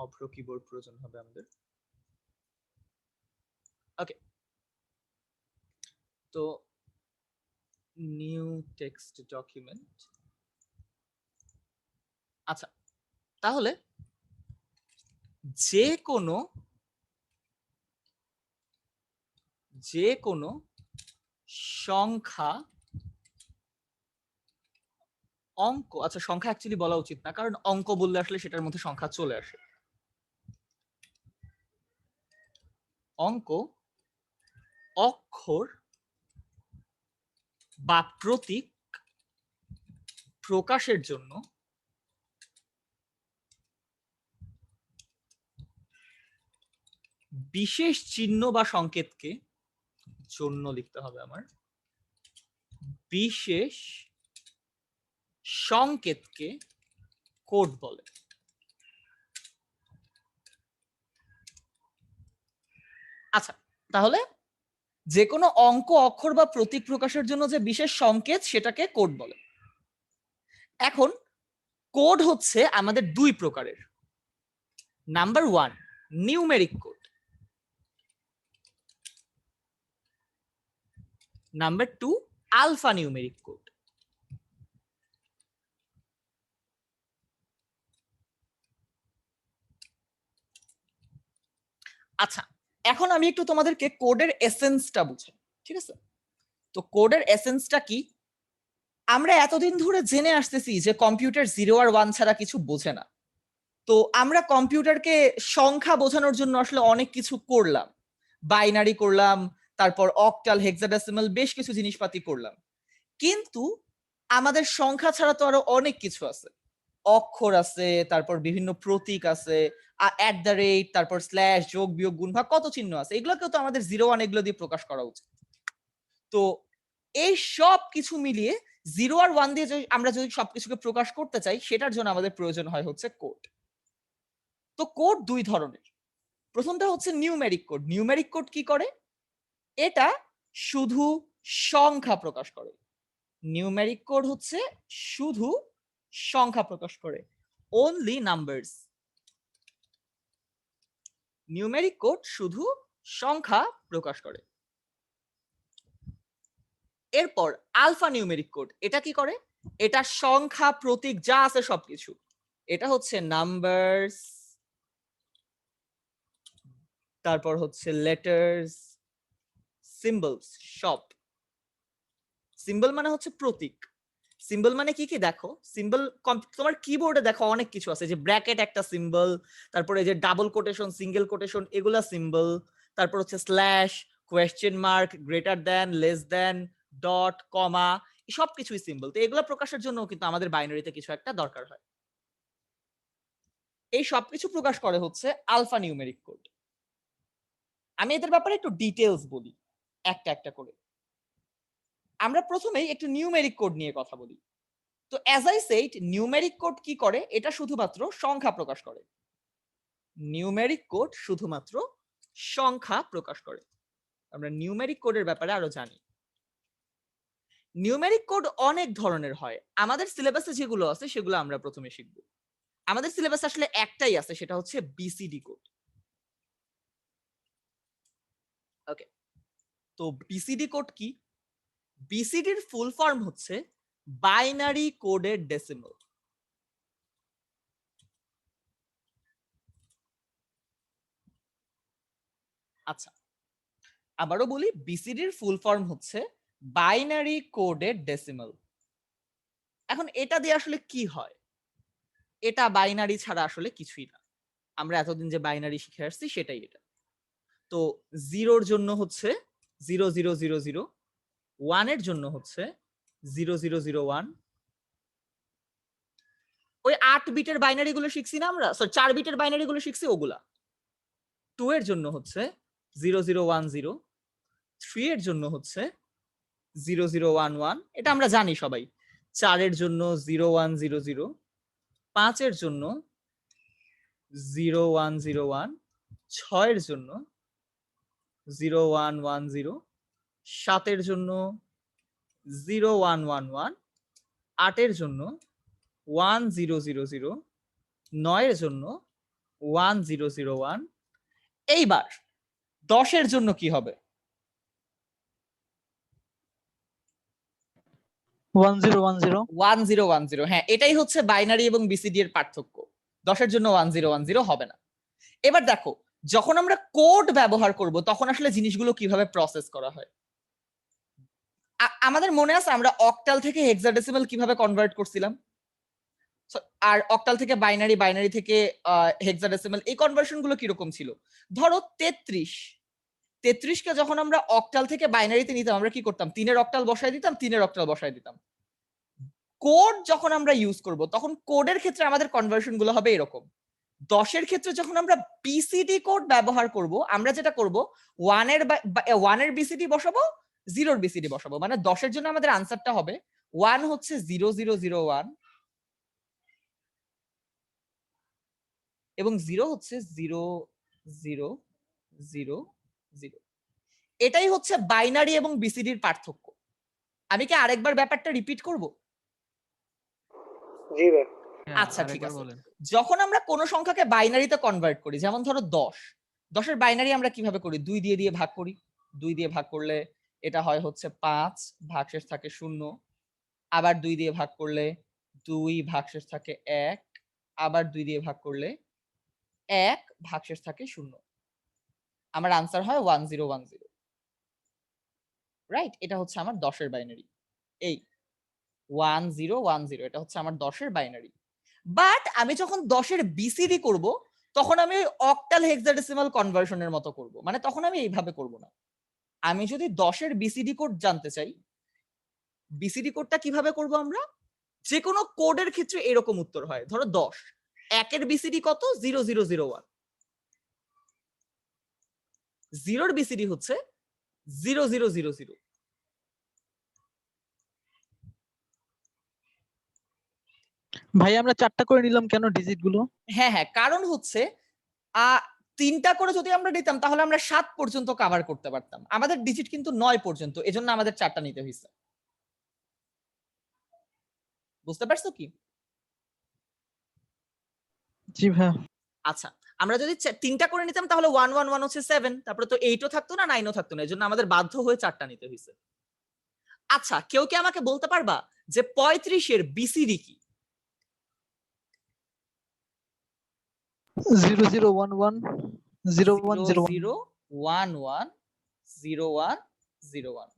অভ্র keyboard প্রয়োজন হবে আমাদের। ওকে, তো নিউ টেক্সট ডকুমেন্ট। আচ্ছা, তাহলে যে কোনো সংখ্যা অঙ্ক, আচ্ছা সংখ্যা অ্যাকচুয়ালি বলা উচিত না, কারণ অঙ্ক বললে আসলে সেটার মধ্যে সংখ্যা চলে আসে। অঙ্ক অক্ষর বা প্রতীক প্রকাশের জন্য বিশেষ চিহ্ন বা সংকেতকে, জন্য লিখতে হবে আমার, বিশেষ সংকেতকে কোড বলে। আচ্ছা, তাহলে যে কোনো অঙ্ক অক্ষর বা প্রতীক প্রকাশের জন্য যে বিশেষ সংকেত সেটাকে কোড বলে। এখন কোড হচ্ছে আমাদের দুই প্রকারের। Number 1 numeric code, number 2 alphanumeric code. আচ্ছা, এখন আমি একটু তোমাদেরকে কোডের এসেন্সটা বুঝাই, ঠিক আছে? তো কোডের এসেন্সটা কি? আমরা এতদিন ধরে জেনে আসতেছি যে কম্পিউটার 0 আর 1 ছাড়া কিছু বোঝে না। তো আমরা কম্পিউটারকে সংখ্যা বোঝানোর জন্য আসলে অনেক কিছু করলাম, বাইনারি করলাম, তারপর অক্টাল, হেক্সাডেসিমাল, বেশ কিছু জিনিসপাতি করলাম। কিন্তু আমাদের সংখ্যা ছাড়া তো আরো অনেক কিছু আছে, অক্ষর আছে, তারপর বিভিন্ন প্রতীক আছে, অ্যাট দ্য রেট, তারপর স্ল্যাশ, যোগ বিয়োগ গুণ ভাগ, কত চিহ্ন আছে, এগুলোকেও তো আমাদের 0 1 এগুলো দিয়ে প্রকাশ করা উচিত। তো এই সব কিছু মিলিয়ে 0 আর 1 দিয়ে আমরা যদি সবকিছুকে প্রকাশ করতে চাই, সেটার জন্য আমাদের প্রয়োজন হয় হচ্ছে কোড। তো কোড দুই ধরনের। প্রথমটা হচ্ছে নিউমেরিক কোড। নিউমেরিক কোড কি করে? এটা শুধু সংখ্যা প্রকাশ করে। নিউমেরিক কোড হচ্ছে শুধু সংখ্যা প্রকাশ করে, অনলি নাম্বারস। নিউমেরিক কোড শুধু সংখ্যা প্রকাশ করে। এরপর আলফা নিউমেরিক কোড, এটা কি করে? এটা সংখ্যা প্রতীক যা আছে সবকিছু, এটা হচ্ছে নাম্বারস, তারপর হচ্ছে লেটার্স, সিম্বলস, সব। সিম্বল মানে হচ্ছে প্রতীক। সিম্বল মানে কি কি দেখো, সিম্বল তোমার কিবোর্ডে দেখো অনেক কিছু আছে, যে ব্র্যাকেট একটা সিম্বল, তারপরে যে ডাবল কোটেশন, সিঙ্গেল কোটেশন, এগুলা সিম্বল, তারপর হচ্ছে slash, question mark, greater than, less than, dot, comma, সব কিছুই সিম্বল। তো এগুলা প্রকাশের জন্য কিন্তু আমাদের বাইনারিতে কিছু একটা দরকার হয়। এই সবকিছু প্রকাশ করে হচ্ছে আলফা নিউমেরিক কোড। আমি এদের ব্যাপারে একটু ডিটেলস বলি একটা একটা করে। আমরা প্রথমেই একটু নিউমেরিক কোড নিয়ে কথা বলি। তো as I said, numeric code কি করে? এটা শুধুমাত্র সংখ্যা প্রকাশ করে। নিউমেরিক কোড শুধুমাত্র সংখ্যা প্রকাশ করে। আমরা নিউমেরিক কোডের ব্যাপারে আরো জানি। নিউমেরিক কোড অনেক ধরনের হয়, আমাদের সিলেবাসে যেগুলো আছে সেগুলো আমরা প্রথমে শিখব। আমাদের সিলেবাসে আসলে একটাই আছে, সেটা হচ্ছে বিসিডি কোড। ওকে, তো বিসিডি কোড কি? বিসিডির ফুল ফর্ম হচ্ছে বাইনারি কোডেড ডেসিমাল। আচ্ছা, আবারও বলি, বিসিডির ফুল ফর্ম হচ্ছে বাইনারি কোডেড ডেসিমাল। এখন এটা দিয়ে আসলে কি হয়? এটা বাইনারি ছাড়া আসলে কিছুই না। আমরা এতদিন যে বাইনারি শিখে আসছি সেটাই এটা। তো 0 জন্য হচ্ছে 0000, 1 এর জন্য হচ্ছে 0001। ওই 8 বিটের বাইনারি গুলো শিখছি না আমরা, সরি 4 বিটের বাইনারি গুলো শিখছি ওগুলা। 2 এর জন্য হচ্ছে 0010, 3 এর জন্য হচ্ছে 0011, এটা আমরা জানি সবাই। 4 এর জন্য 0100, 5 এর জন্য 0101, 6 এর জন্য 0110, 7 এর জন্য 0111, 8 এর জন্য 1000, 9 এর জন্য 1001। এইবার 10-এর জন্য কি হবে? 1010 1010। হ্যাঁ, এটাই হচ্ছে বাইনারি এবং বিসিডি এর পার্থক্য। 10-এর জন্য 1010 হবে না। এবার দেখো, যখন আমরা কোড ব্যবহার করব তখন আসলে জিনিসগুলো কিভাবে প্রসেস করা হয়। আমাদের মনে আছে আমরা অক্টাল থেকে হেক্সাডেসিমাল কিভাবে কনভার্ট করছিলাম, আর অক্টাল থেকে বাইনারি, বাইনারি থেকে হেক্সাডেসিমাল, এই কনভার্সন গুলো কিরকম ছিল? ধরো 33 কে যখন আমরা অক্টাল থেকে বাইনারিতে নিতাম, আমরা কি করতাম? 3-এর অক্টাল বসায় দিতাম, 3-এর অক্টাল বসায় দিতাম। কোড যখন আমরা ইউজ করব তখন কোডের ক্ষেত্রে আমাদের কনভার্সন গুলো হবে এরকম। 10-এর ক্ষেত্রে যখন আমরা বিসিডি কোড ব্যবহার করব, আমরা যেটা করব 1-এর বিসিডি বসাবো, 0-এর বিসিডি বসাবো। মানে 10-এর জন্য আমাদের আনসারটা হবে 1 হচ্ছে 0001 এবং 0 হচ্ছে 0000। এটাই হচ্ছে বাইনারি এবং বিসিডির পার্থক্য। আমি কি আরেকবার ব্যাপারটা রিপিট করব? জি ভাই। আচ্ছা ঠিক আছে। যখন আমরা কোনো সংখ্যাকে বাইনারিতে কনভার্ট করি, যেমন ধরো 10-এর বাইনারি আমরা কিভাবে করি? 2 দিয়ে ভাগ করি। 2 দিয়ে ভাগ করলে এটা হয় হচ্ছে 5, ভাগশেষ থাকে 0। আবার 2 দিয়ে ভাগ করলে 2, ভাগশেষ থাকে 1। আবার 2 দিয়ে ভাগ করলে 1, ভাগশেষ থাকে 0। আমার আনসার হয় 1010। রাইট? এটা হচ্ছে আমার 10-এর বাইনারি। এই 1010, এটা হচ্ছে আমার 10-এর বাইনারি। বাট আমি যখন 10-এর বিসিডি করব তখন আমি অক্টাল হেক্সাডেসিমাল কনভার্সনের মতো করব। মানে তখন আমি এইভাবে করব না। আমি যদি 10-এর বিসিডি কোড জানতে চাই, বিসিডি কোডটা কিভাবে করব আমরা? যে কোনো কোডের ক্ষেত্রে এরকম উত্তর হয়। ধরো 10, 1-এর বিসিডি কত? 0001। 0-এর বিসিডি হচ্ছে 0000। ভাই আমরা 4টা করে নিলাম কেন ডিজিট গুলো? হ্যাঁ হ্যাঁ, কারণ হচ্ছে 3টা করে যদি আমরা নিতাম তাহলে আমরা 7 পর্যন্ত কভার করতে পারতাম। আমাদের ডিজিট কিন্তু 9 পর্যন্ত, এজন্য আমাদের 4টা নিতে হয়েছে। বুঝতে পারছো কি? জি ভাই। আচ্ছা, আমরা যদি 3টা করে নিতাম তাহলে 111 হচ্ছে 7, তারপরে তো 8ও থাকতো না, 9ও থাকতো না, এজন্য আমাদের বাধ্য হয়ে 4টা নিতে হয়েছে। আচ্ছা, কেউ কি আমাকে বলতে পারবা যে 35-এর বিসিডি কি? 0011 0101 0011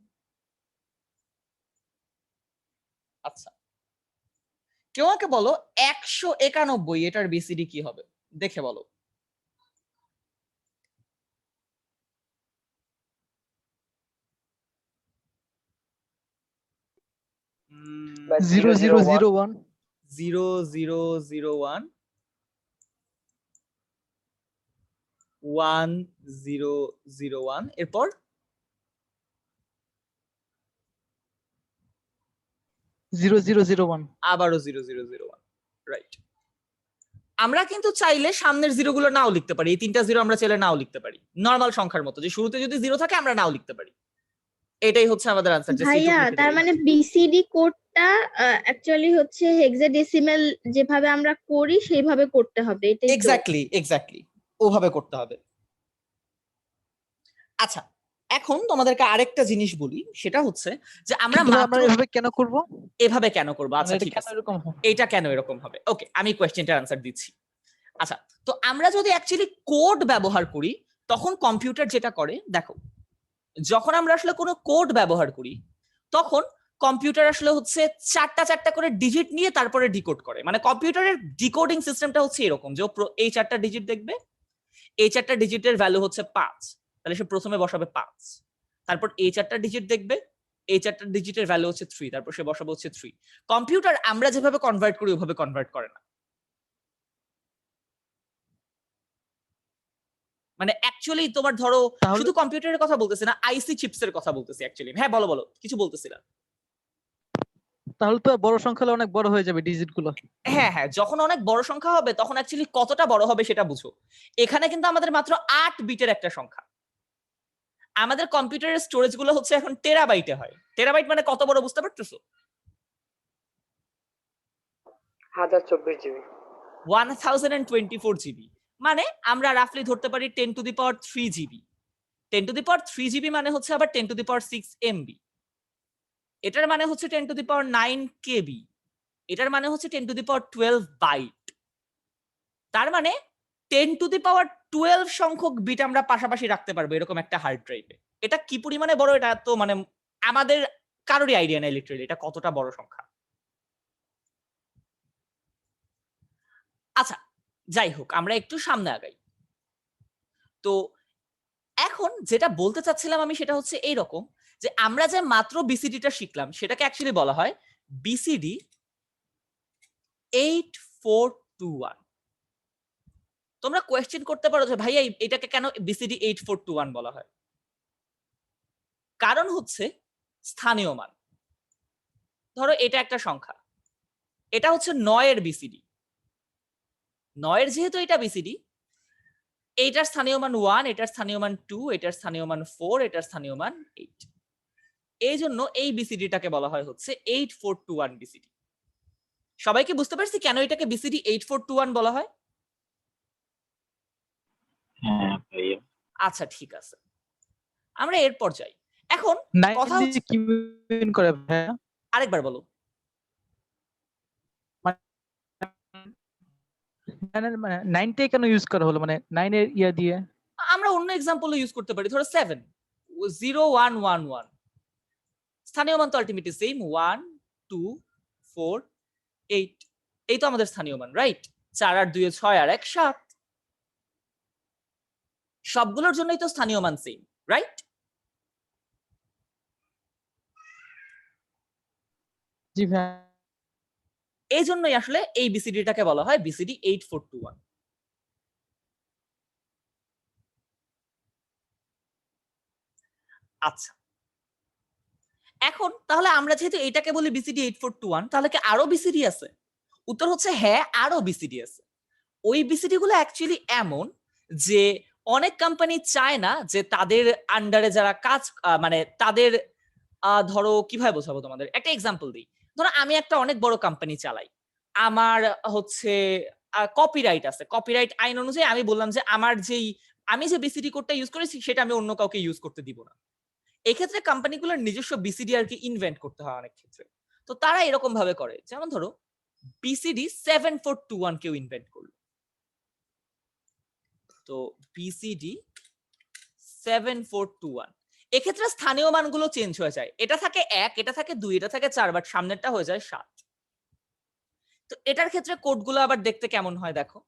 আচ্ছা, কেউ আমাকে বলো 191 এটার বিসিডি কি হবে? দেখে বলো। বা 0001 0001 1001 এরপর 0001 আবারও 0001। রাইট। আমরা কিন্তু চাইলে সামনের জিরো গুলো নাও লিখতে পারি। এই 3টা জিরো আমরা চাইলে নাও লিখতে পারি, নরমাল সংখ্যার মতো, যে শুরুতে যদি 0 থাকে আমরা নাও লিখতে পারি। এটাই হচ্ছে আমাদের আনসার। ভাইয়া তার মানে বিসিডি কোডটা অ্যাকচুয়ালি হচ্ছে হেক্সাডেসিমাল যেভাবে আমরা করি সেইভাবে করতে হবে, এটাই তো? এক্স্যাক্টলি ওভাবে করতে হবে। আচ্ছা, এখন তোমাদেরকে আরেকটা জিনিস বলি, সেটা হচ্ছে যে আমরা এভাবে কেন করব? এভাবে কেন করব? আচ্ছা ঠিক আছে, এরকম এটা কেন এরকম হবে? ওকে, আমি কোয়েশ্চেনটার আনসার দিচ্ছি। আচ্ছা, তো আমরা যদি অ্যাকচুয়ালি কোড ব্যবহার করি তখন কম্পিউটার যেটা করে দেখো, যখন আমরা আসলে কোনো কোড ব্যবহার করি তখন কম্পিউটার আসলে হচ্ছে 4টা করে ডিজিট নিয়ে তারপরে ডিকোড করে। মানে কম্পিউটারের ডিকোডিং সিস্টেমটা হচ্ছে এরকম যে এই 4টা ডিজিট দেখবে, এই 4টা ডিজিটের ভ্যালু হচ্ছে 5, তাহলে সে প্রথমে বসাবে 5। তারপর এই 4টা ডিজিট দেখবে, এই 4টা ডিজিটের ভ্যালু হচ্ছে 3, তারপর সে বসাবে হচ্ছে 3। কম্পিউটার আমরা যেভাবে কনভার্ট করি ওভাবে কনভার্ট করে না। মানে অ্যাকচুয়ালি তোমার ধরো শুধু কম্পিউটারের কথা বলতেছি না, আইসি চিপসের কথা বলতেছি অ্যাকচুয়ালি। হ্যাঁ বলো বলো, কিছু বলতেছিলা। তাহলে তো বড় সংখ্যা হলে অনেক বড় হয়ে যাবে ডিজিট গুলো। হ্যাঁ হ্যাঁ, যখন অনেক বড় সংখ্যা হবে তখন অ্যাকচুয়ালি কতটা বড় হবে সেটা বুঝো। এখানে কিন্তু আমাদের মাত্র 8 বিটের একটা সংখ্যা। আমাদের কম্পিউটারের স্টোরেজ গুলো হচ্ছে এখন টেরাবাইটে হয়। টেরাবাইট মানে কত বড় বুঝতে পারতেছো? 1024 জিবি। 1024 জিবি মানে আমরা রাফলি ধরতে পারি 10⁻³ জিবি। 10⁻³ মানে হচ্ছে আবার 10⁻6 এমবি। এটার মানে হচ্ছে 10⁹ কেবি। এটার মানে হচ্ছে 10⁻12 বাইট। তার মানে 10⁻12 সংখ্যক বিট আমরা পাশাপাশি রাখতে পারবো এরকম একটা হার্ড ড্রাইভে। এটা কি পরিমাণে বড়, এটা তো মানে আমাদের কারোরই আইডিয়া নাই লিটারালি এটা কতটা বড় সংখ্যা। আচ্ছা যাই হোক, আমরা একটু সামনে আগাই। তো এখন যেটা বলতে চাচ্ছিলাম আমি সেটা হচ্ছে এইরকম যে আমরা যে মাত্র বিসিডিটা শিখলাম সেটাকে অ্যাকচুয়ালি বলা হয় বিসিডি 8421। তোমরা কোয়েশ্চেন করতে পারো যে ভাইয়া এটাকে কেন বিসিডি 8421 বলা হয়? কারণ হচ্ছে স্থানীয় মান। ধরো এটা একটা সংখ্যা, এটা হচ্ছে 9 এর বিসিডি। 9 এর যেহেতু এটা বিসিডি, এইটার স্থানীয় মান 1, এটার স্থানীয় মান 2, এটার স্থানীয় মান 4, এটার স্থানীয় মান 8। এই জন্য এই বিসিডিটাকে বলা হয় হচ্ছে 8421 বিসিডি। সবাই কি বুঝতে পারছি কেন এটাকে বিসিডি 8421 বলা হয়? হ্যাঁ ভাইয়া। আচ্ছা ঠিক আছে, আমরা এরপর যাই। এখন কথা 9 হচ্ছে, দিয়ে কি মিন করে ভাইয়া? আরেকবার বলো। মানে 9টাই কেন ইউজ করা হলো, মানে 9 এর ইয়া দিয়ে? আমরা অন্য এক্সাম্পল ইউজ করতে পারি, ধরো 7 0111। স্থানীয় মান তো আলটিমেটলি সেম 1 2 4 8। এই তো আমাদের স্থানীয় মান, রাইট? 4 আর 2 6 আর 1 7। সবগুলোর জন্যই তো স্থানীয় মান সেম, রাইট? জি ভাইয়া। এই জন্যই আসলে এই বিসিডিটাকে বলা হয় বিসিডি 8421। আচ্ছা এখন তাহলে আমরা যেহেতু এটাকে বলি বিসিডি 8421, তাহলে কি আরো বিসিডি আছে? উত্তর হচ্ছে হ্যাঁ, আরো বিসিডি আছে। ওই বিসিডি গুলো অ্যাকচুয়ালি এমন যে অনেক কোম্পানি চায় না যে তাদের আন্ডারে যারা কাজ মানে তাদের ধরো কিভাবে বোঝাবো তোমাদের, একটা এক্সাম্পল দিই। ধরো আমি একটা অনেক বড় কোম্পানি চালাই, আমার হচ্ছে কপিরাইট আছে। কপিরাইট আইন অনুযায়ী আমি বললাম যে আমি যে বিসিডি কোডটা ইউজ করেছি সেটা আমি অন্য কাউকে ইউজ করতে দিব না। এক্ষেত্রে কোম্পানিগুলোর নিজস্ব বিসিডি আর কি ইনভেন্ট করতে হয় অনেক ক্ষেত্রে। তো তারা এরকম ভাবে করে, যেমন ধরো বিসিডি 7421 কেউ ইনভেন্ট করলো। তো বিসিডি 7421, এক্ষেত্রে স্থানীয় মানগুলো চেঞ্জ হয়ে যায়। এটা থাকে 1, এটা থাকে 2, এটা থাকে 4, বাট সামনেরটা হয়ে যায় 7। তো এটার ক্ষেত্রে কোডগুলো আবার দেখতে কেমন হয় দেখো।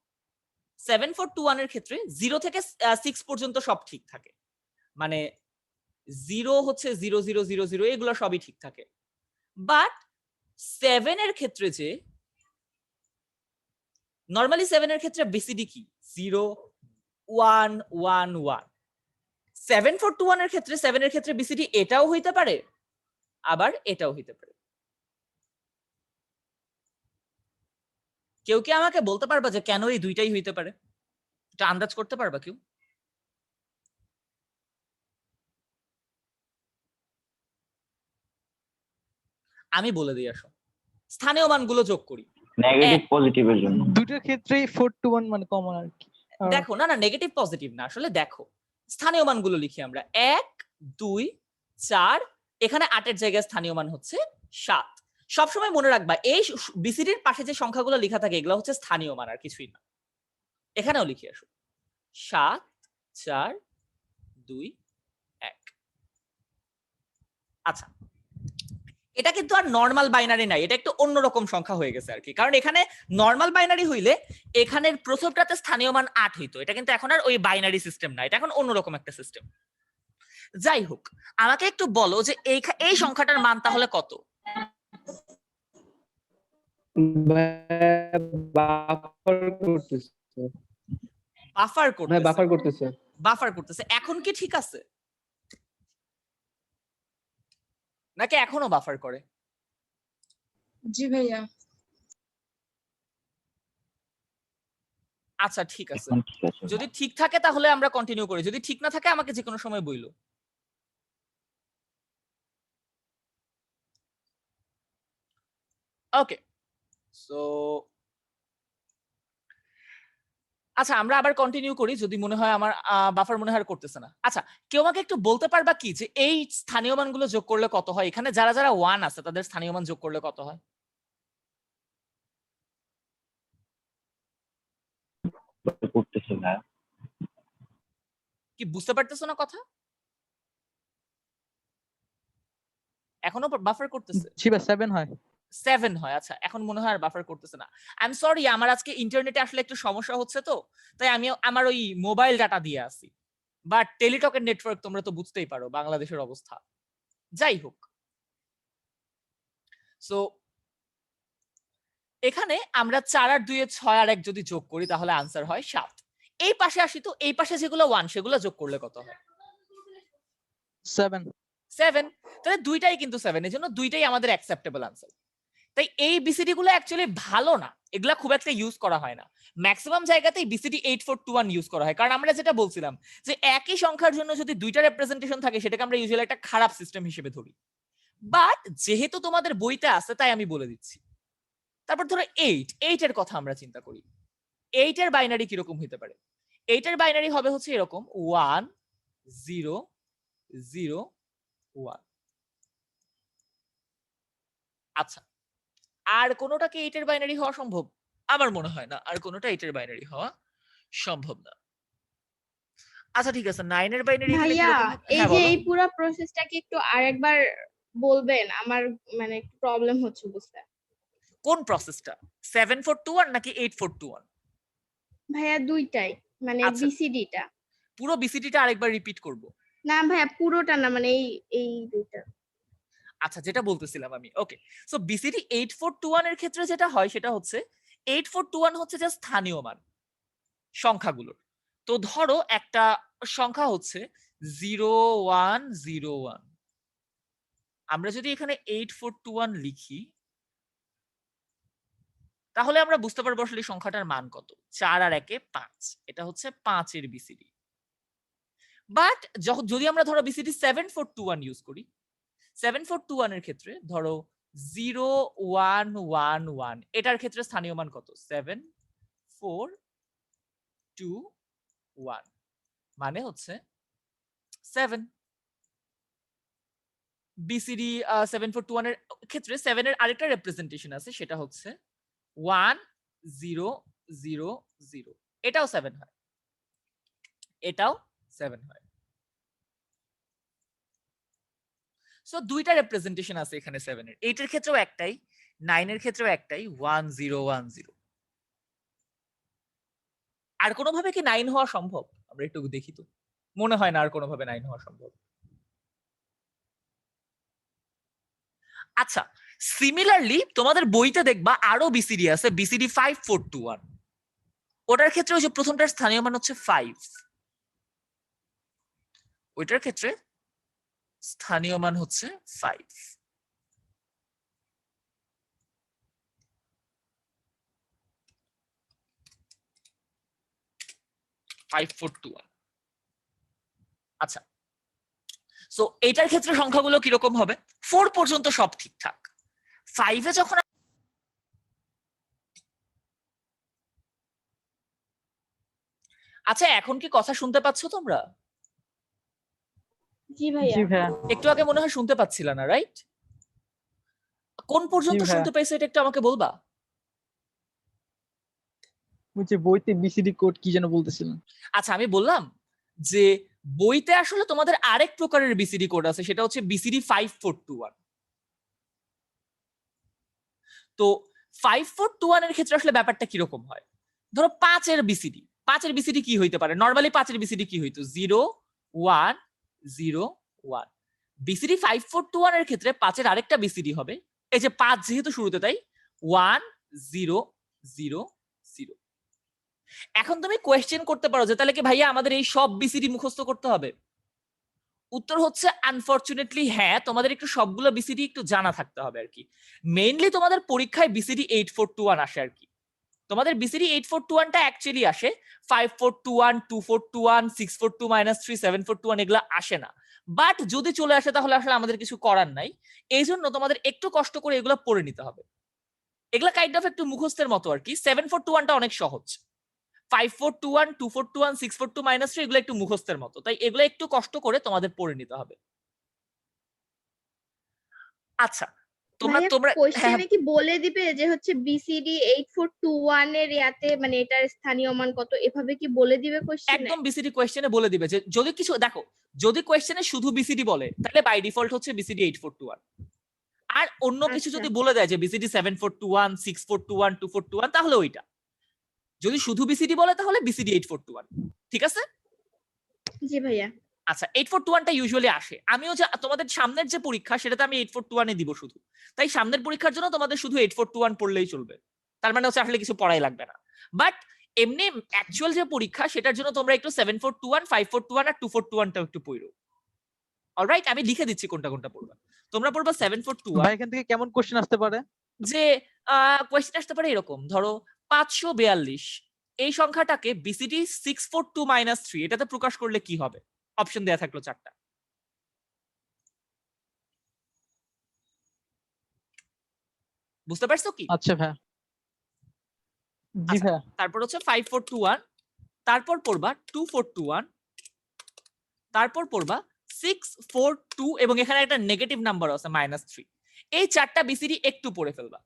7421 এর ক্ষেত্রে 0 থেকে 6 পর্যন্ত সব ঠিক থাকে, মানে 0 হচ্ছে 0000, এগুলো সবই ঠিক থাকে। বাট 7 এর ক্ষেত্রে যে নরমালি 7 এর ক্ষেত্রে বিসিডি কি 0111। 7421 এর ক্ষেত্রে 7 এর ক্ষেত্রে বিসিডি এটাও হইতে পারে আবার এটাও হইতে পারে। কেউ কি আমাকে বলতে পারবা যে কেন এই দুইটাই হইতে পারে? এটা আন্দাজ করতে পারবা কেউ? আমি বলে দিই, আসো স্থানীয় মানগুলো যোগ করি। নেগেটিভ পজিটিভের জন্য। দুটোর ক্ষেত্রেই 4 to 1 মানে কমন আর কি। দেখো না না, নেগেটিভ পজিটিভ না, আসলে দেখো স্থানীয় মানগুলো লিখি আমরা 1 2 4, এখানে 8 এর জায়গায় স্থানীয় মান হচ্ছে 7। সবসময় মনে রাখবা এই বিসিডির পাশে যে সংখ্যাগুলো লেখা থাকে এগুলো হচ্ছে স্থানীয় মান আর কিছুই না। এখানেও লিখি আসো 7 4 2 1। আচ্ছা এটা কিন্তু আর নরমাল বাইনারি নাই, এটা একটু অন্যরকম সংখ্যা হয়ে গেছে আর কি। কারণ এখানে নরমাল বাইনারি হইলে এখানের প্রথমটাতে স্থানীয় মান 8 হইতো, এটা কিন্তু এখন আর ওই বাইনারি সিস্টেম না, এটা এখন অন্যরকম একটা সিস্টেম। যাই হোক, আমাকে একটু বলো যে এই সংখ্যাটার মান তাহলে কত? বাফার করতেছে। এখন কি ঠিক আছে নাকি এখনো বাফার করে? জি ভাইয়া। আচ্ছা ঠিক আছে, এখন ঠিক আছে। যদি ঠিক থাকে তাহলে আমরা কন্টিনিউ করি, যদি ঠিক না থাকে আমাকে যে কোনো সময় বইলো। ওকে সো আচ্ছা আমরা আবার কন্টিনিউ করি, যদি মনে হয় আমার বাফার মনে হয় আর করতেছে না। আচ্ছা কেউ আমাকে একটু বলতে পারবা কি যে এই স্থানীয় মানগুলো যোগ করলে কত হয়? এখানে যারা যারা 1 আছে তাদের স্থানীয় মান যোগ করলে কত হয়? করতেছে ভাইয়া। কি বুঝতে পারতেছো না কথা? এখনো বাফার করতেছে? জি ভাই 7 হয়। 7 হয়। আচ্ছা এখন মনে হয় আর বাফার করতেছে না। আই এম সরি, আমার আজকে ইন্টারনেটে আসলে একটু সমস্যা হচ্ছে, তো তাই আমি আমার ওই মোবাইল ডাটা দিয়ে আছি, বাট টেলিটকের নেটওয়ার্ক তোমরা তো বুঝতেই পারো বাংলাদেশের অবস্থা। যাই হোক, সো এখানে আমরা 4 আর 2 এ 6 আর 1 যদি যোগ করি তাহলে আনসার হয় 7। এই পাশে আসি তো, এই পাশে যেগুলো 1 সেগুলো যোগ করলে কত হয়? 7। 7। তাহলে দুইটাই কিন্তু 7, এর জন্য দুইটাই আমাদের অ্যাকসেপ্টেবল আনসার। তাই এই বিসিডি গুলো অ্যাকচুয়ালি ভালো না, এগুলা খুব একটা ইউজ করা হয় না। ম্যাক্সিমাম জায়গাতেই বিসিডি 8421 ইউজ করা হয়, কারণ আমরা যেটা বলছিলাম যে একই সংখ্যার জন্য যদি দুইটা রিপ্রেজেন্টেশন থাকে সেটাকে আমরা ইউজুয়ালি একটা খারাপ সিস্টেম হিসেবে ধরি। বাট যেহেতু তোমাদের বইতে আছে তাই আমি বলে দিচ্ছি। তারপর ধরো 8 এর কথা আমরা চিন্তা করি। 8 এর বাইনারি কিরকম হতে পারে? 8 এর বাইনারি হবে হচ্ছে এরকম 1 0 0 1। আচ্ছা আর কোনোটা কি 8 এর বাইনারি হওয়া সম্ভব? আমার মনে হয় না আর কোনোটা 8 এর বাইনারি হওয়া সম্ভব না। আচ্ছা ঠিক আছে, 9 এর বাইনারি এখানে ভাইয়া কিরকম হবে? এই হ্যাঁ যে বলো। এই পুরো প্রসেসটা কি একটু আরেকবার বলবেন? আমার মানে একটু প্রবলেম হচ্ছে বুঝতে। কোন প্রসেসটা? 7421 নাকি 8421? ভাইয়া দুইটাই, মানে আচ্ছা বিসিডিটা। পুরো বিসিডিটা আরেকবার রিপিট করব। না ভাইয়া পুরোটা না, মানে এই এই দুইটা। আচ্ছা যেটা বলতেছিলাম আমি, ওকে। সো বিসিডি 8421 এর ক্ষেত্রে যেটা হয় সেটা হচ্ছে 8421 হচ্ছে যে স্থানীয় মান সংখ্যাগুলোর। তো ধরো একটা সংখ্যা হচ্ছে 0101, আমরা যদি এখানে 8421 লিখি তাহলে আমরা বুঝতে পারবো আসলে সংখ্যাটার মান কত। 4 আর 1 এ 5, এটা হচ্ছে 5 এর বিসিডি। বাট যদি আমরা ধরো বিসিডি 7421 ইউজ করি, 7421 এর ক্ষেত্রে ধরো 0111, এটার ক্ষেত্রে স্থানীয় মান কত? 7421, মানে হচ্ছে 7। বিসিডি 7421 এর ক্ষেত্রে 7 এর আরেকটা রিপ্রেজেন্টেশন আছে, সেটা হচ্ছে 1000, এটাও 7 হয়, এটাও 7 হয়। সো দুইটা রিপ্রেজেন্টেশন আছে এখানে 7 এর। 8 এর ক্ষেত্রেও একটাই, 9 এর ক্ষেত্রেও একটাই, 1010। আর কোনোভাবে কি 9 হওয়া সম্ভব? আমরা একটু দেখি তো। মনে হয় না আর কোনোভাবে 9 হওয়া সম্ভব। আচ্ছা সিমিলারলি তোমাদের বইতে দেখবা আরো বিসিডি আছে, বিসিডি 5421। ওটার ক্ষেত্রে ওই যে প্রথমটার স্থানীয় মান হচ্ছে 5, ওইটার ক্ষেত্রে স্থানীয় মান হচ্ছে 5। 5421। আচ্ছা সো এটার ক্ষেত্রে সংখ্যাগুলো কিরকম হবে? 4 পর্যন্ত সব ঠিকঠাক। 5 এ যখন আচ্ছা এখন কি কথা শুনতে পাচ্ছ তোমরা? জি ভাইয়া। জি ভাইয়া। একটু আগে মনে হয় শুনতে পাচ্ছিল না, রাইট? কোন পর্যন্ত জি ভাইয়া। শুনতে পাইছো এটা একটু আমাকে বলবা? ওই যে বইতে বিসিডি কোড কি যেন বলতেছিলেন। আচ্ছা আমি বললাম যে বইতে আসলে তোমাদের আরেক প্রকারের বিসিডি কোড আছে, সেটা হচ্ছে বিসিডি 5421। তো 5421 এর ক্ষেত্রে আসলে ব্যাপারটা কিরকম হয়? ধরো 5 এর বিসিডি, 5 এর বিসিডি কি হইতে পারে? নরমালি 5 এর বিসিডি কি হইতো? 0101। বিসিডি 5421 এর ক্ষেত্রে 5 এর আরেকটা বিসিডি হবে, এই যে 5 যেহেতু শুরুতে, তাই 1000। এখন তুমি কোয়েশ্চেন করতে পারো যে তাহলে কি ভাইয়া আমাদের এই সব বিসিডি মুখস্থ করতে হবে? উত্তর হচ্ছে আনফরচুনেটলি হ্যাঁ, তোমাদের একটু সবগুলো বিসিডি একটু জানা থাকতে হবে আর কি। মেইনলি তোমাদের পরীক্ষায় বিসিডি 8421 আসে আর কি। তোমাদের বিসিডি 8421 টা অ্যাকচুয়ালি আসে 5421, 2421, 642 -3, 742 এগুলা আসে না। বাট যদি চলে আসে তাহলে আসলে আমাদের কিছু করার নাই, এই জন্য তোমাদের একটু কষ্ট করে এগুলো পড়ে নিতে হবে। এগুলা কাইন্ড অফ একটু মুখস্থের মতো আর কি। 742 টা অনেক সহজ, 5421 2421 6421 -3 এগুলো একটু মুখস্থের মতো, তাই এগুলো একটু কষ্ট করে তোমাদের পড়ে নিতে হবে। আচ্ছা তোমরা ভাইয়া তোমরা হ্যাঁ কোশ্চেনে কি বলে দিবে যে হচ্ছে বিসিডি 8421 এর ইয়াতে মানে এটার স্থানীয় মান কত, এভাবে কি বলে দিবে কোশ্চেনে? একদম বিসিডি কোয়েশ্চেনে বলে দিবে যে যদি কিছু দেখো, যদি কোয়েশ্চেনে শুধু বিসিডি বলে তাহলে বাই ডিফল্ট হচ্ছে বিসিডি 8421, আর অন্য কিছু আচ্ছা। যদি বলে দেয় যে বিসিডি 7421 6421 2421 তাহলে ওইটা, যদি শুধু বিসিডি বলে তাহলে বিসিডি 8421, ঠিক আছে? জি ভাইয়া। আচ্ছা 8421টা ইউজুয়ালি আসে, আমিও যে তোমাদের সামনের যে পরীক্ষা সেটাতে আমি 8421 এ দিব শুধু, তাই সামনের পরীক্ষার জন্য তোমাদের শুধু 8421 পড়লেই চলবে, তার মানে হচ্ছে আসলে কিছু পড়াই লাগবে না। বাট এমনি অ্যাকচুয়াল যে পরীক্ষা সেটার জন্য তোমরা একটু 7421 541 আর 2421টাও একটু পড়ো। অলরাইট, আমি লিখে দিচ্ছি কোনটা কোনটা পড়বা। তোমরা পড়বা 741। ভাই এখান থেকে কেমন কোশ্চেন আসতে পারে? যে কোয়েশ্চেন আসতে পারে এরকম, ধরো 542 এই সংখ্যাটাকে বিসিডি 642 - 3 এটাতে প্রকাশ করলে কি হবে? অপশন দেয়া থাকলো 4টা। বুঝতে পারছো কি? আচ্ছা ভাই। জি আচ্ছা, ভাই। তারপর হচ্ছে 5421, তারপর পড়বা 2421, তারপর পড়বা 642 এবং এখানে একটা নেগেটিভ নাম্বার আছে -3। এই 4টা বিসিডি একটু পড়ে ফেলবা।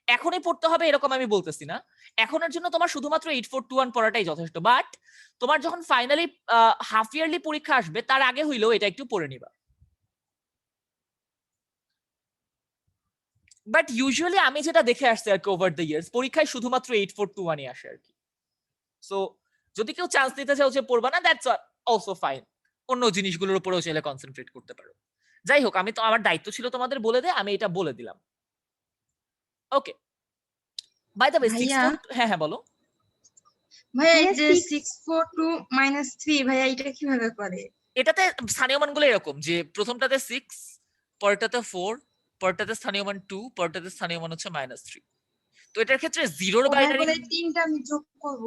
এখনই পড়তে হবে এরকম আমি বলতেছি না, এখনের জন্য তোমার শুধুমাত্র 8421 পড়াটাই যথেষ্ট। বাট তোমার যখন ফাইনালি হাফ ইয়ারলি পরীক্ষা আসবে তার আগে হইলেও এটা একটু পড়ে নিবা। বাট ইউজুয়ালি আমি যেটা দেখে আসছি আর কি ওভার দ্য ইয়ার্স, পরীক্ষায় শুধুমাত্র 8421 আসে আর কি। সো যদি কেউ চান্স নিতে চাও যে পড়বা না, দ্যাটস অলসো ফাইন, অন্য জিনিসগুলোর উপরেও চাইলে কনসেন্ট্রেট করতে পারো। যাই হোক, আমি তো আমার দায়িত্ব ছিল তোমাদের বলে দেয়, আমি এটা বলে দিলাম। ওকে, বাই দ্য ওয়ে ভাইয়া। হ্যাঁ হ্যাঁ বলো। ভাইয়া এই ভাইয়া যে 6 642 - 3 ভাইয়া এটা কিভাবে করে? এটাতে স্থানীয় মানগুলো এরকম যে প্রথমটাতে 6, পরেরটাতে 4, পরেরটাতে স্থানীয় মান 2, পরেরটাতে স্থানীয় মান হচ্ছে -3। তো এটার ক্ষেত্রে জিরোর ও ভাইয়া বাইনারি, বলে তিনটা আমি যোগ করব।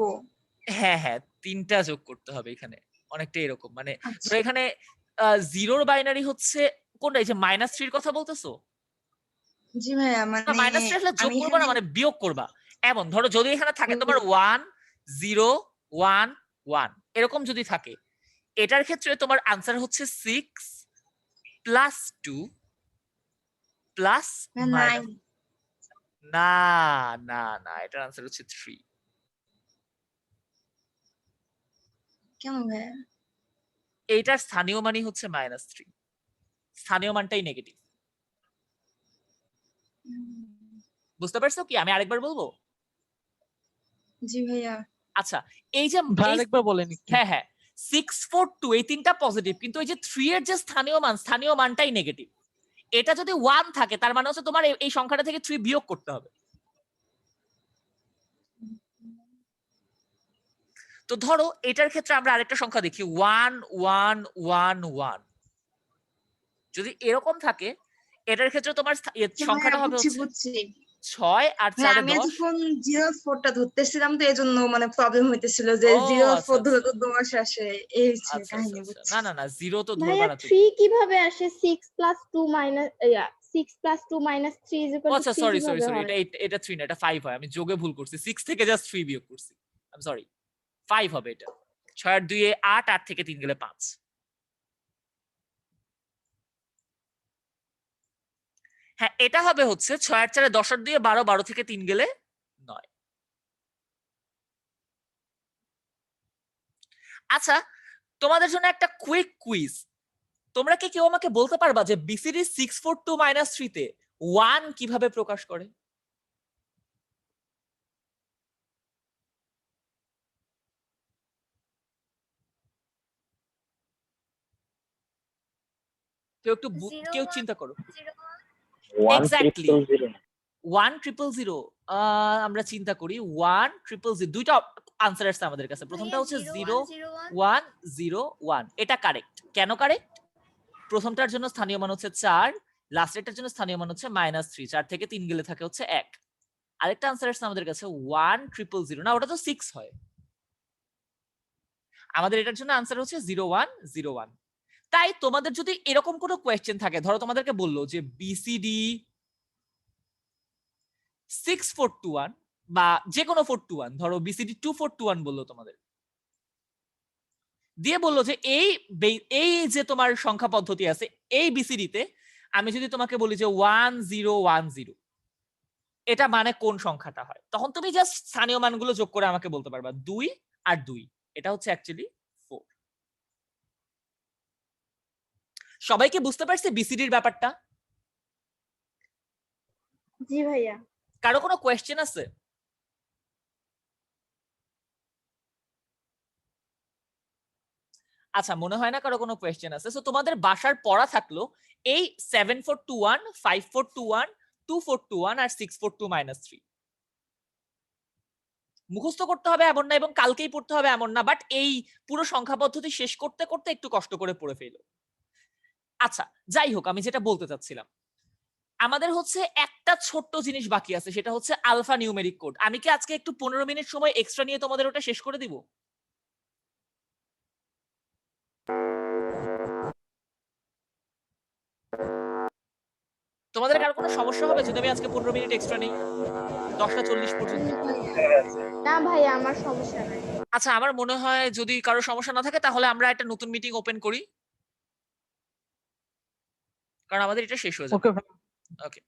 হ্যাঁ হ্যাঁ 3টা যোগ করতে হবে এখানে, অনেকটা এরকম মানে ধরো আচ্ছা এখানে জিরোর বাইনারি হচ্ছে কোনটা, এই যে -3 কথা বলতেছো? জি ভাইয়া, না মানে -3 আসলে যোগ আমি করবা না, এখানে মানে বিয়োগ করবা। এমন ধরো যদি এখানে থাকে তোমার 1 0 1 1 এরকম যদি থাকে, এটার ক্ষেত্রে তোমার আনসার হচ্ছে 6 + 2 + 9 না না না, এটার আনসার হচ্ছে 3। কেন ভাইয়া? এইটার স্থানীয় মানই হচ্ছে -3, স্থানীয় মানটাই নেগেটিভ। বুঝতে পারছো কি? আমি আরেকবার বলবো। জি ভাইয়া। আচ্ছা এই যে ভাই আরেকবার বলেন একটু। হ্যাঁ হ্যাঁ 642 এই তিনটা পজিটিভ, কিন্তু এই যে 3 এর যে স্থানীয় মানটাই নেগেটিভ। এটা যদি 1 থাকে তার মানে হচ্ছে তোমার এই সংখ্যাটা থেকে 3 বিয়োগ করতে হবে। তো ধরো এটার ক্ষেত্রে আমরা আরেকটা সংখ্যা দেখি 1 1 1 1, যদি এরকম থাকে এটার ক্ষেত্রে তোমার সংখ্যাটা হবে বুঝছি হচ্ছে বুঝছি 6 আর ভাইয়া, 4 আমি 10। যখন 04টা ধরতেছিলাম তো এজন্য মানে প্রবলেম হইতেছিল যে ও 04 আচ্ছা ধরে তো 10 আসে, এই হচ্ছে আচ্ছা কাহিনী। আচ্ছা। বুঝছি। না না না, জিরো তো ভাইয়া ধরবা না তুমি। 3 কিভাবে আসে? 6 + 2 6 + 2 - 3 ও আচ্ছা 3 সরি কিভাবে হয়? এটা 3 না, এটা 5 হয়, আমি যোগে ভুল করছি, 6 থেকে জাস্ট 3 বিয়োগ করছি, আই এম সরি। 5 হবে এটা, 6 আর 2 এ 8, 8 থেকে 3 গেলে 5। হ্যাঁ এটা হবে হচ্ছে 6 আর 4 এ 10 আর 2 এ 12, 12 থেকে 3 গেলে 9। আচ্ছা তোমাদের জন্য একটা কুইক কুইজ, তোমরা কি কেউ আমাকে বলতে পারবা যে বিসিডি 642 - 3 তে 1 কিভাবে প্রকাশ করে? কেউ একটু কেউ চিন্তা করো। 1000 1,000,000 আমরা চিন্তা করি 1,000,000 দুইটা আনসার আসছে আমাদের কাছে, প্রথমটা হচ্ছে 0,1,0,1 এটা কারেক্ট। কেন কারেক্ট? প্রথমটার জন্য স্থানীয় মান হচ্ছে 4, লাস্টেরটার জন্য স্থানীয় মান হচ্ছে -3, 4 থেকে 3 গেলে থাকে হচ্ছে 1। আরেকটা আনসার আসছে আমাদের কাছে 1,000,000, না ওটা তো 6 হয়। আমাদের এটার জন্য আনসার হচ্ছে 0101। তাই তোমাদের যদি এরকম কোনো কোয়েশ্চেন থাকে, ধরো তোমাদেরকে বললো যে বিসিডি 6421 বা যে কোনো 421, ধরো বিসিডি 2421 বললো তোমাদের, দিয়ে বললো যে এই যে তোমার সংখ্যা পদ্ধতি আছে এই বিসিডি তে আমি যদি তোমাকে বলি যে 1010, এটা মানে কোন সংখ্যাটা হয়, তখন তুমি জাস্ট স্থানীয় মানগুলো যোগ করে আমাকে বলতে পারবা 2 আর 2, এটা হচ্ছে অ্যাকচুয়ালি 4। সবাইকে বুঝতে পারছে বিসিডির ব্যাপারটা? জি ভাইয়া। কারো কোনো কোয়েশ্চেন আছে? আচ্ছা, মনে হয় না কারো কোনো কোয়েশ্চেন আছে। সো তোমাদের বাসার পড়া থাকলো এই 7421, 5421, 2421 আর 642 - 3 মুখস্থ করতে হবে এমন না এবং কালকেই পড়তে হবে এমন না, বাট এই পুরো সংখ্যা পদ্ধতি শেষ করতে করতে একটু কষ্ট করে পড়ে ফেলো। আচ্ছা, যাই হোক, আমি যেটা বলতে চাচ্ছিলাম, আমাদের হচ্ছে একটা ছোট্ট জিনিস বাকি আছে, সেটা হচ্ছে আলফা নিউমেরিক কোড। আমি কি আজকে একটু 15 মিনিট সময় এক্সট্রা নিয়ে তোমাদের ওটা শেষ করে দিব? তোমাদের কারো কোনো সমস্যা হবে যদি আমি আজকে 15 মিনিট এক্সট্রা নেই 10:40 পর্যন্ত? না ভাইয়া, আমার সমস্যা নাই। আচ্ছা, আমার মনে হয় যদি কারো সমস্যা না থাকে তাহলে আমরা একটা নতুন মিটিং ওপেন করি, কারণ আমাদের এটা শেষ হয়ে যাবে। ওকে ওকে।